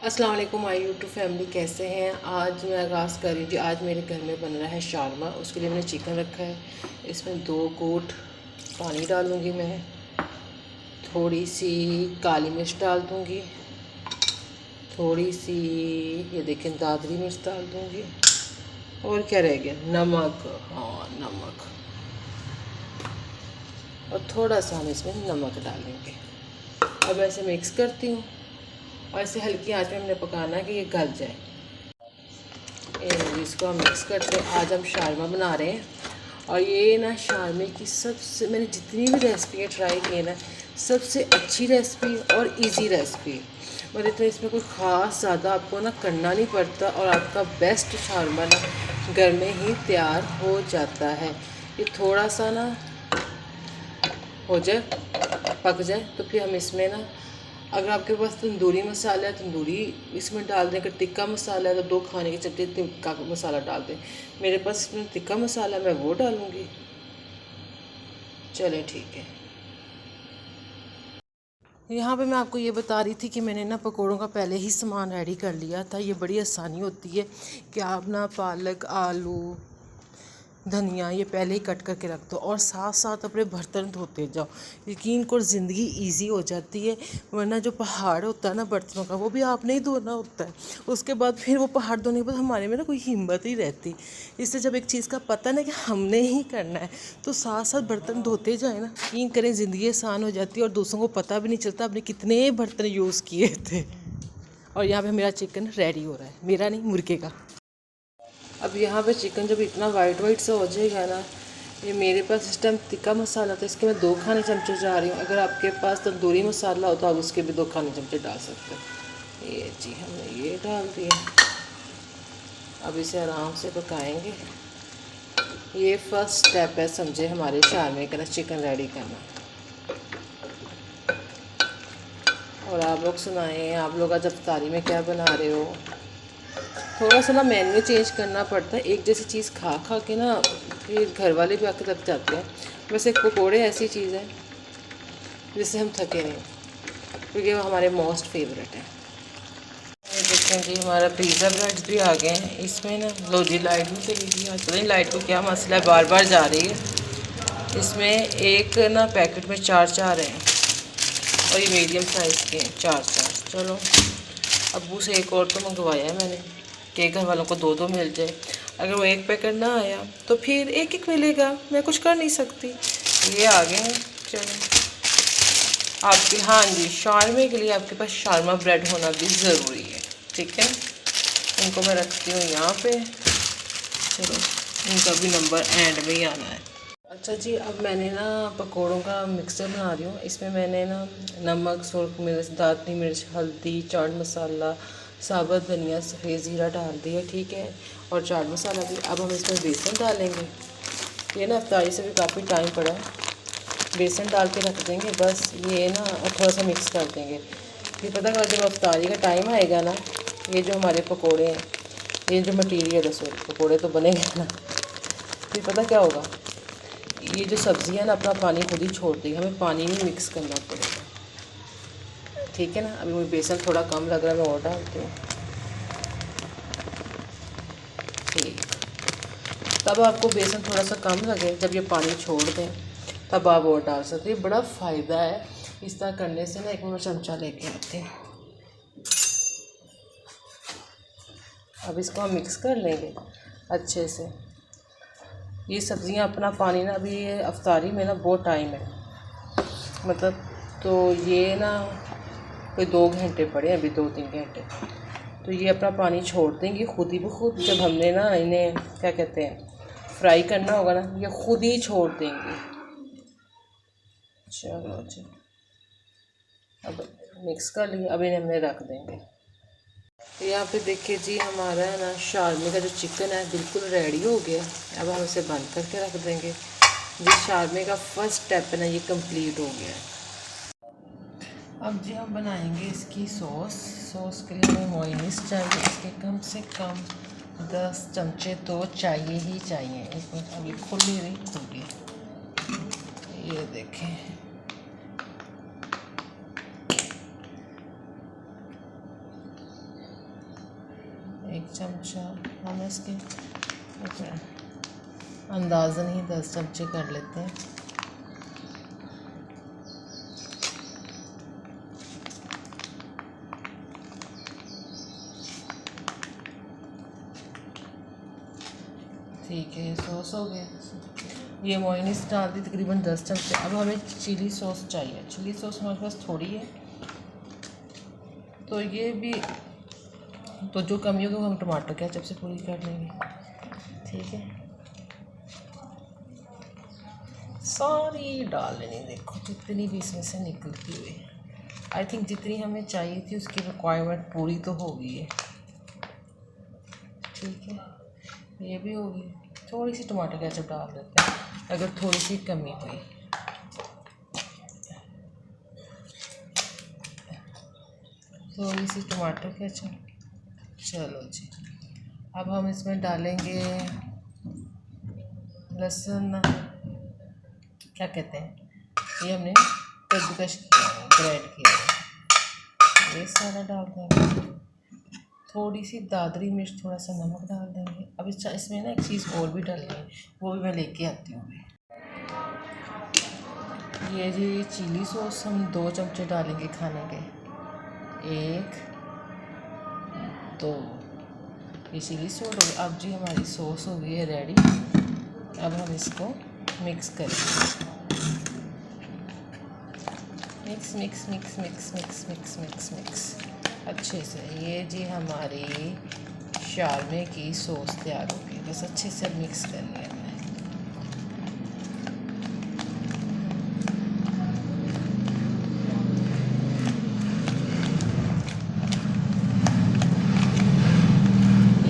अस्सलाम वालेकुम my YouTube family, कैसे हैं। आज मैं आगाज़ कर रही थी। आज मेरे घर में बन रहा है शारमा। उसके लिए मैंने चिकन रखा है। इसमें 2 घूंट पानी डालूँगी मैं। थोड़ी सी काली मिर्च डाल दूँगी। थोड़ी सी ये देखें दादरी मिर्च डाल दूँगी। और क्या रह गया, नमक। हाँ, नमक। और थोड़ा सा हम इसमें नमक डालेंगे। अब ऐसे मिक्स करती हूँ और ऐसे हल्की आंच में हमने पकाना है कि ये गल जाए। इसको हम मिक्स करते हैं। आज हम शारमा बना रहे हैं और ये ना शारमे की सबसे, मैंने जितनी भी रेसिपी ट्राई की है ना, सबसे अच्छी रेसिपी और इजी रेसिपी। मतलब तो इसमें कोई ख़ास ज़्यादा आपको ना करना नहीं पड़ता और आपका बेस्ट शारमा ना घर में ही तैयार हो जाता है। ये थोड़ा सा ना हो जाए, पक जाए, तो फिर हम इसमें ना, अगर आपके पास तंदूरी मसाला है तंदूरी इसमें डाल दें। अगर तिक्का मसाला है तो 2 खाने के चमचे तिक्का मसाला डाल दें। मेरे पास इसमें तिक्का मसाला, मैं वो डालूँगी। चलें, ठीक है। यहाँ पे मैं आपको ये बता रही थी कि मैंने ना पकोड़ों का पहले ही सामान रेडी कर लिया था। ये बड़ी आसानी होती है कि आप ना पालक, आलू, धनिया ये पहले ही कट करके रख दो और साथ साथ अपने बर्तन धोते जाओ। यकीन करो ज़िंदगी इजी हो जाती है। वरना जो पहाड़ होता है ना बर्तनों का, वो भी आपने ही धोना होता है। उसके बाद फिर वो पहाड़ धोने के बाद हमारे में ना कोई हिम्मत ही रहती। इससे जब एक चीज़ का पता ना कि हमने ही करना है, तो साथ साथ बर्तन धोते जाए ना, यकीन करें ज़िंदगी आसान हो जाती है और दूसरों को पता भी नहीं चलता आपने कितने बर्तन यूज़ किए थे। और यहाँ पे मेरा चिकन रेडी हो रहा है, मेरा नहीं, मुर्गे का। अब यहाँ पे चिकन जब इतना वाइट वाइट सा हो जाएगा ना, ये मेरे पास इस टाइम तिक्का मसाला था, इसके मैं 2 खाने चमचे जा रही हूँ। अगर आपके पास तंदूरी मसाला हो तो आप उसके भी 2 खाने चमचे डाल सकते हो। ये जी, हमने ये डाल दिया। अब इसे आराम से पकाएंगे। ये फर्स्ट स्टेप है, समझे, हमारे शारमे का ना चिकन रेडी करना। और आप लोग सुनाएं, आप लोग आज इफ्तारी में क्या बना रहे हो। थोड़ा सा ना मेन्यू चेंज करना पड़ता है। एक जैसी चीज़ खा खा के ना फिर घर वाले भी आके लग जाते हैं। वैसे पकौड़े ऐसी चीज़ है जिससे हम थके नहीं, क्योंकि वो हमारे मोस्ट फेवरेट है। ये देखें जी, हमारा पिज़्ज़ा ब्रेड भी आ गए हैं। इसमें ना लो जी, लाइट भी चली गई। आज पता नहीं लाइट को क्या मसला है, बार बार जा रही है। इसमें एक ना पैकेट में 4 हैं और ये मीडियम साइज़ के हैं, 4। चलो, अब्बू से एक और तो मंगवाया है मैंने कि घर वालों को 2 मिल जाए। अगर वो एक पैकेट ना आया तो फिर एक एक मिलेगा, मैं कुछ कर नहीं सकती। ये आ गए हैं। चलो, आपके, हाँ जी, शारमे के लिए आपके पास शारमा ब्रेड होना भी ज़रूरी है, ठीक है। इनको मैं रखती हूँ यहाँ पे। चलो, इनका भी नंबर एंड में ही आना है। अच्छा जी, अब मैंने ना पकोड़ों का मिक्सर बना रही हूँ। इसमें मैंने ना नमक, सुर्ख मिर्च, दालचीनी मिर्च, हल्दी, चाट मसाला, साबुत धनिया, सफ़ेद ज़ीरा डाल दिया, ठीक है। और चाट मसाला भी। अब हम इसमें बेसन डालेंगे। ये ना अफ्तारी से भी काफ़ी टाइम पड़ा है। बेसन डाल के रख देंगे बस। ये ना थोड़ा सा मिक्स कर देंगे। ये पता कर, जब अफ्तारी का टाइम आएगा ना, ये जो हमारे पकोड़े हैं, ये जो मटीरियल है, सॉरी, पकोड़े तो बनेंगे ना, फिर पता क्या होगा, ये जो सब्ज़ी है ना अपना पानी खुद ही छोड़ देगी। हमें पानी नहीं मिक्स करना पड़ेगा, ठीक है ना। अभी मुझे बेसन थोड़ा कम लग रहा है, मैं और डालती हूँ। ठीक, तब आपको बेसन थोड़ा सा कम लगे, जब ये पानी छोड़ दें तब आप और डाल सकते हैं। बड़ा फ़ायदा है इस तरह करने से ना। एक बार चमचा लेके आते हैं। अब इसको हम मिक्स कर लेंगे अच्छे से। ये सब्ज़ियां अपना पानी ना, अभी ये अफ्तारी में ना बहुत टाइम है, मतलब, तो ये ना कोई 2 घंटे पड़े, अभी 2-3 घंटे, तो ये अपना पानी छोड़ देंगी खुद ही खुद। जब हमने ना इन्हें क्या कहते हैं फ्राई करना होगा ना, ये खुद ही छोड़ देंगी। चलो जी, अब मिक्स कर लिया। अब इन्हें हमने रख देंगे। यहाँ पे देखिए जी, हमारा है ना शारमे का जो चिकन है बिल्कुल रेडी हो गया। अब हम इसे बंद करके रख देंगे। जी, शारमे का फर्स्ट स्टेप है ना, ये कंप्लीट हो गया है। अब जी हम बनाएंगे इसकी सॉस। सॉस के लिए हमें मोयनीस चाहिए। इसके कम से कम 10 चमचे तो चाहिए ही चाहिए। इसमें अभी खुली नहीं खुली, ये देखें। चमचा हम इसके अंदाज़न ही 10 चमचे कर लेते हैं। ठीक है, सॉस हो गया। ये मोयनीस डाल दी तकरीबन 10 चमचे। अब हमें चिली सॉस चाहिए। चिली सॉस हमारे पास थोड़ी है, तो ये भी तो जो कमी होगी हम टमाटर केचप से पूरी कर लेंगे। ठीक है, सारी डाल लेनी, देखो जितनी भी इसमें से निकलती हुई। आई थिंक जितनी हमें चाहिए थी उसकी रिक्वायरमेंट पूरी तो हो गई है। ठीक है, ये भी होगी। थोड़ी सी टमाटर केचप डाल देते हैं अगर थोड़ी सी कमी हुई। थोड़ी सी टमाटर केचप। चलो जी, अब हम इसमें डालेंगे लहसुन, क्या कहते हैं, ये हमने कद्दूकस किया है, ग्राइंड किया है, ये सारा डाल देंगे। थोड़ी सी दादरी मिर्च, थोड़ा सा नमक डाल देंगे। अब इसमें ना एक चीज़ और भी डालनी है, वो भी मैं लेके आती हूँ। ये जी चिली सॉस हम 2 चमचे डालेंगे खाने के। 1 2, ये चिली सॉस हो गई। अब जी हमारी सॉस हो गई है रेडी। अब हम इसको मिक्स करेंगे। Mix mix mix mix mix mix mix mix अच्छे से। ये जी हमारी शारमे की सॉस तैयार हो गई। बस अच्छे से मिक्स कर लिया हमने।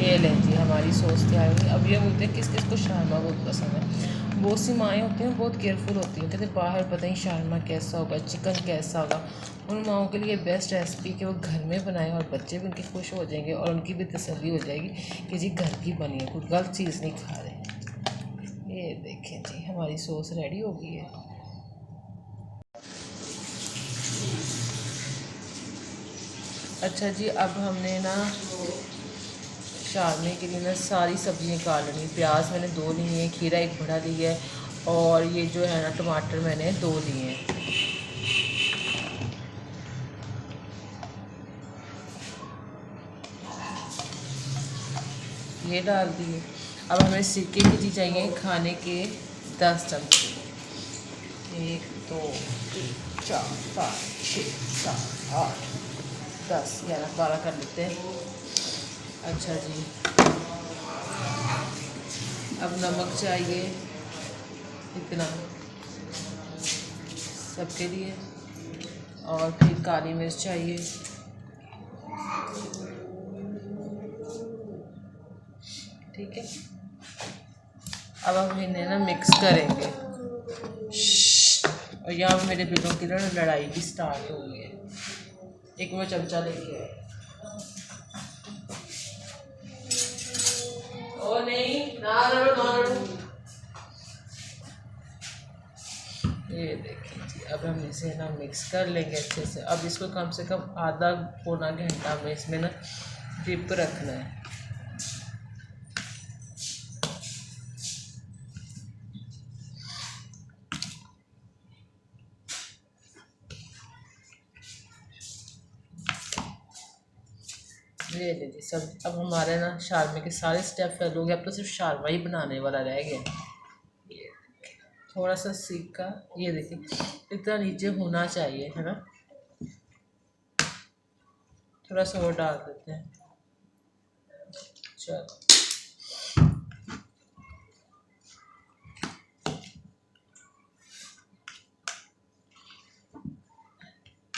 ये लें जी हमारी सॉस तैयार हो गई। अब ये बोलते हैं किस किस को शारमा बहुत पसंद है। बहुत सी माएँ होती हैं, बहुत केयरफुल होती हैं, कहते बाहर पता नहीं शारमा कैसा होगा, चिकन कैसा होगा। उन माओं के लिए बेस्ट रेसिपी कि वो घर में बनाएं और बच्चे भी उनके खुश हो जाएंगे और उनकी भी तसल्ली हो जाएगी कि जी घर की बनी है, कोई गलत चीज़ नहीं खा रहे। ये देखें जी हमारी सॉस रेडी हो गई है। अच्छा जी, अब हमने ना शारमे के लिए ना सारी सब्जियां काट लेनी। प्याज मैंने 2 लिए हैं, खीरा 1 बड़ा लिया है, और ये जो है ना टमाटर मैंने 2 लिए हैं। ये डाल दिए। अब हमें सिरके की चीज़ चाहिए खाने के 10 चमचे। 1 2 3 4 5 6 7 8 10 11 12 कर लेते हैं। अच्छा जी, अब नमक चाहिए इतना सबके लिए, और फिर काली मिर्च चाहिए। ठीक है, अब हम इन्हें ना मिक्स करेंगे। और यहाँ पर मेरे बेटों की ना लड़ाई भी स्टार्ट हो गई है। एक मैं चमचा लेके आया। ओ नहीं ना ये देखिए जी, अब हम इसे ना मिक्स कर लेंगे अच्छे से। अब इसको कम से कम आधा पौना घंटा में इसमें ना डिप रखना है। ये लीजिए सब। अब हमारे ना शारमे के सारे स्टेप फेल हो गए, अब तो सिर्फ शारमा ही बनाने वाला रह गया। ये थोड़ा सा सीखा, ये देखिए इतना नीचे होना चाहिए, है ना। थोड़ा सा और डाल देते हैं। चलो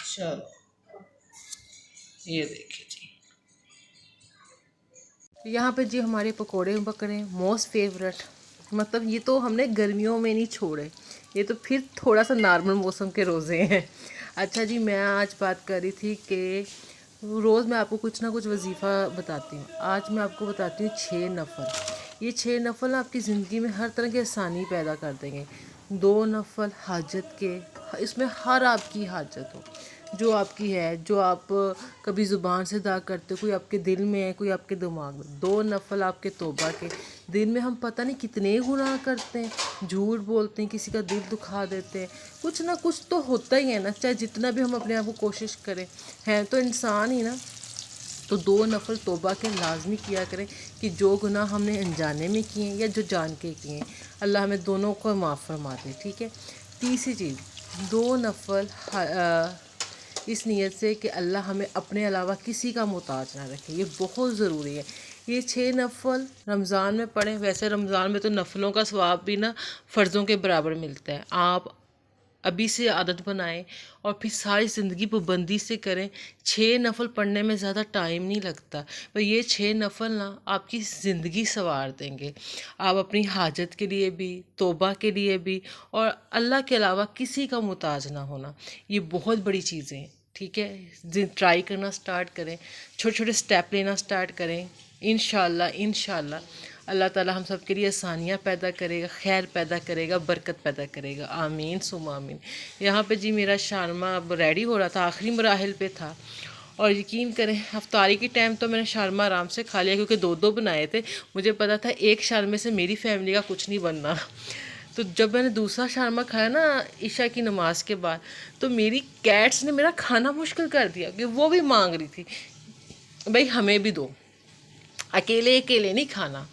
चलो, ये देखिए जी, यहाँ पे जी हमारे पकोड़े पकड़े मोस्ट फेवरेट। मतलब ये तो हमने गर्मियों में नहीं छोड़े, ये तो फिर थोड़ा सा नॉर्मल मौसम के रोज़े हैं। अच्छा जी, मैं आज बात कर रही थी कि रोज़ मैं आपको कुछ ना कुछ वजीफ़ा बताती हूँ। आज मैं आपको बताती हूँ 6 नफ़ल। ये 6 नफ़ल ना आपकी ज़िंदगी में हर तरह की आसानी पैदा कर देंगे। 2 नफ़ल हाजत के, इसमें हर आपकी हाजत हो। जो आपकी है, जो आप कभी ज़ुबान से अदा करते हो, कोई आपके दिल में है, कोई आपके दिमाग में। 2 नफल आपके तौबा के। दिन में हम पता नहीं कितने गुनाह करते हैं, झूठ बोलते हैं, किसी का दिल दुखा देते हैं, कुछ ना कुछ तो होता ही है ना, चाहे जितना भी हम अपने आप को कोशिश करें, हैं तो इंसान ही ना। तो 2 नफल तौबा के लाजमी किया करें कि जो गुनाह हमने अनजाने में किए हैं या जो जान के किए हैं, अल्लाह हमें दोनों को माफ़ फरमा दे, ठीक है। तीसरी चीज़, 2 नफल इस नीयत से कि अल्लाह हमें अपने अलावा किसी का मोहताज ना रखे, ये बहुत ज़रूरी है। ये 6 नफल रमज़ान में पढ़ें। वैसे रमज़ान में तो नफलों का सवाब भी ना फ़र्ज़ों के बराबर मिलता है। आप अभी से आदत बनाएं और फिर सारी ज़िंदगी पाबंदी से करें। 6 नफल पढ़ने में ज़्यादा टाइम नहीं लगता, पर ये 6 नफल ना आपकी ज़िंदगी संवार देंगे। आप अपनी हाजत के लिए भी, तौबा के लिए भी, और अल्लाह के अलावा किसी का मोहताज ना होना, ये बहुत बड़ी चीज़ें हैं, ठीक है। ट्राई करना स्टार्ट करें, छोटे छोटे स्टेप लेना स्टार्ट करें। इंशाल्लाह अल्लाह ताला हम सब के लिए आसानियाँ पैदा करेगा, खैर पैदा करेगा, बरकत पैदा करेगा। आमीन सुमा आमीन। यहाँ पे जी मेरा शारमा अब रेडी हो रहा था, आखिरी मराहिल पे था, और यकीन करें अफ्तारी के टाइम तो मैंने शारमा आराम से खा लिया, क्योंकि 2 बनाए थे। मुझे पता था एक शारमे से मेरी फैमिली का कुछ नहीं बनना। तो जब मैंने दूसरा शारमा खाया ना ईशा की नमाज के बाद, तो मेरी कैट्स ने मेरा खाना मुश्किल कर दिया, कि वो भी मांग रही थी भाई हमें भी दो, अकेले अकेले नहीं खाना।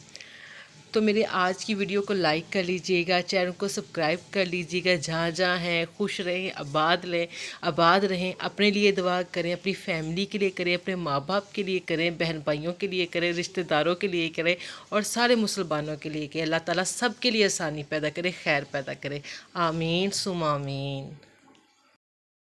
तो मेरे आज की वीडियो को लाइक कर लीजिएगा, चैनल को सब्सक्राइब कर लीजिएगा। जहाँ जहाँ हैं खुश रहें, आबाद रहें। अपने लिए दुआ करें, अपनी फैमिली के लिए करें, अपने माँ बाप के लिए करें, बहन भाइयों के लिए करें, रिश्तेदारों के लिए करें, और सारे मुसलमानों के लिए करें। अल्लाह ताला सब के लिए आसानी पैदा करे, खैर पैदा करे। आमीन सुम आमीन।